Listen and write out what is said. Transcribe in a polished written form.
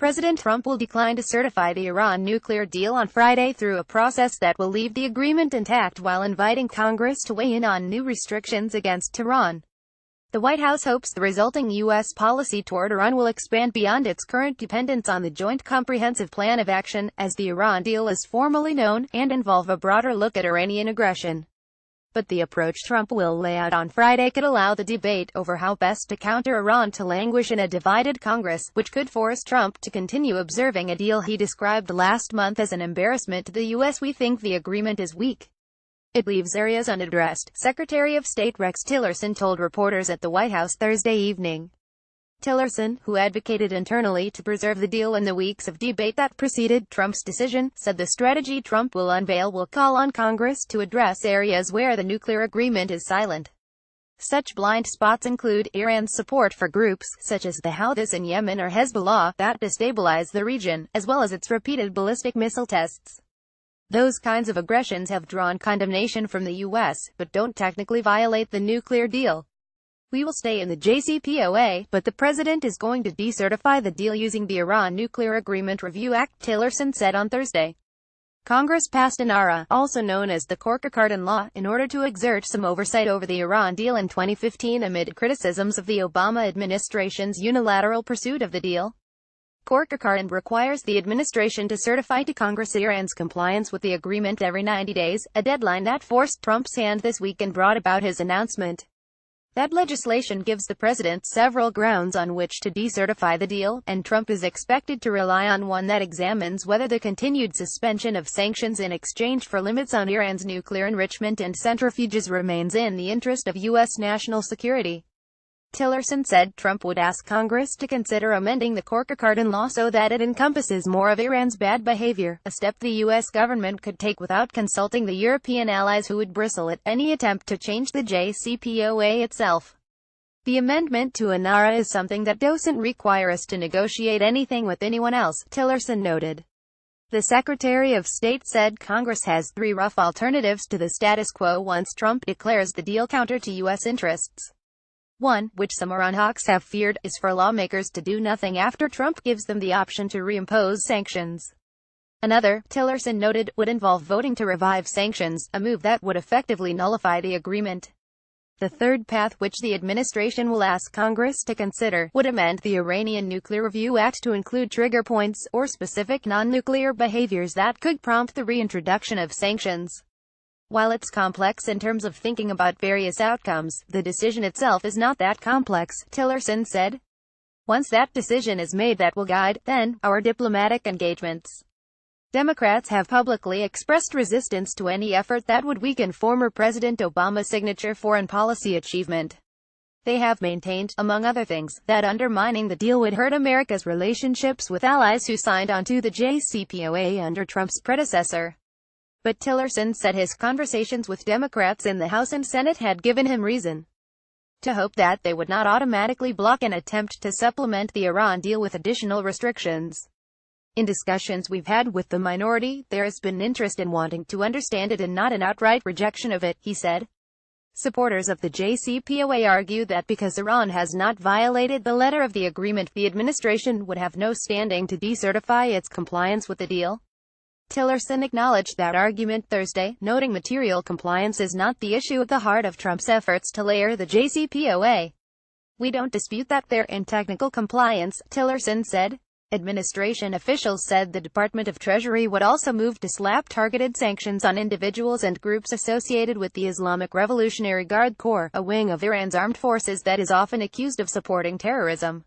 President Trump will decline to certify the Iran nuclear deal on Friday through a process that will leave the agreement intact while inviting Congress to weigh in on new restrictions against Tehran. The White House hopes the resulting U.S. policy toward Iran will expand beyond its current dependence on the Joint Comprehensive Plan of Action, as the Iran deal is formally known, and involve a broader look at Iranian aggression. But the approach Trump will lay out on Friday could allow the debate over how best to counter Iran to languish in a divided Congress, which could force Trump to continue observing a deal he described last month as an embarrassment to the U.S. "We think the agreement is weak. It leaves areas unaddressed," Secretary of State Rex Tillerson told reporters at the White House Thursday evening. Tillerson, who advocated internally to preserve the deal in the weeks of debate that preceded Trump's decision, said the strategy Trump will unveil will call on Congress to address areas where the nuclear agreement is silent. Such blind spots include Iran's support for groups, such as the Houthis in Yemen or Hezbollah, that destabilize the region, as well as its repeated ballistic missile tests. Those kinds of aggressions have drawn condemnation from the U.S., but don't technically violate the nuclear deal. "We will stay in the JCPOA, but the president is going to decertify the deal using the Iran Nuclear Agreement Review Act," Tillerson said on Thursday. Congress passed INARA, also known as the Corker-Cardin Law, in order to exert some oversight over the Iran deal in 2015 amid criticisms of the Obama administration's unilateral pursuit of the deal. Corker-Cardin requires the administration to certify to Congress Iran's compliance with the agreement every 90 days, a deadline that forced Trump's hand this week and brought about his announcement. That legislation gives the president several grounds on which to decertify the deal, and Trump is expected to rely on one that examines whether the continued suspension of sanctions in exchange for limits on Iran's nuclear enrichment and centrifuges remains in the interest of U.S. national security. Tillerson said Trump would ask Congress to consider amending the Corker-Cardin Law so that it encompasses more of Iran's bad behavior, a step the U.S. government could take without consulting the European allies who would bristle at any attempt to change the JCPOA itself. "The amendment to INARA is something that doesn't require us to negotiate anything with anyone else," Tillerson noted. The Secretary of State said Congress has three rough alternatives to the status quo once Trump declares the deal counter to U.S. interests. One, which some Iran hawks have feared, is for lawmakers to do nothing after Trump gives them the option to reimpose sanctions. Another, Tillerson noted, would involve voting to revive sanctions, a move that would effectively nullify the agreement. The third path, which the administration will ask Congress to consider, would amend the Iranian Nuclear Review Act to include trigger points, or specific non-nuclear behaviors that could prompt the reintroduction of sanctions. While it's complex in terms of thinking about various outcomes, the decision itself is not that complex, Tillerson said. Once that decision is made, that will guide, then, our diplomatic engagements. Democrats have publicly expressed resistance to any effort that would weaken former President Obama's signature foreign policy achievement. They have maintained, among other things, that undermining the deal would hurt America's relationships with allies who signed onto the JCPOA under Trump's predecessor. But Tillerson said his conversations with Democrats in the House and Senate had given him reason to hope that they would not automatically block an attempt to supplement the Iran deal with additional restrictions. "In discussions we've had with the minority, there has been interest in wanting to understand it and not an outright rejection of it," he said. Supporters of the JCPOA argue that because Iran has not violated the letter of the agreement, the administration would have no standing to decertify its compliance with the deal. Tillerson acknowledged that argument Thursday, noting material compliance is not the issue at the heart of Trump's efforts to layer the JCPOA. "We don't dispute that they're in technical compliance," Tillerson said. Administration officials said the Department of Treasury would also move to slap targeted sanctions on individuals and groups associated with the Islamic Revolutionary Guard Corps, a wing of Iran's armed forces that is often accused of supporting terrorism.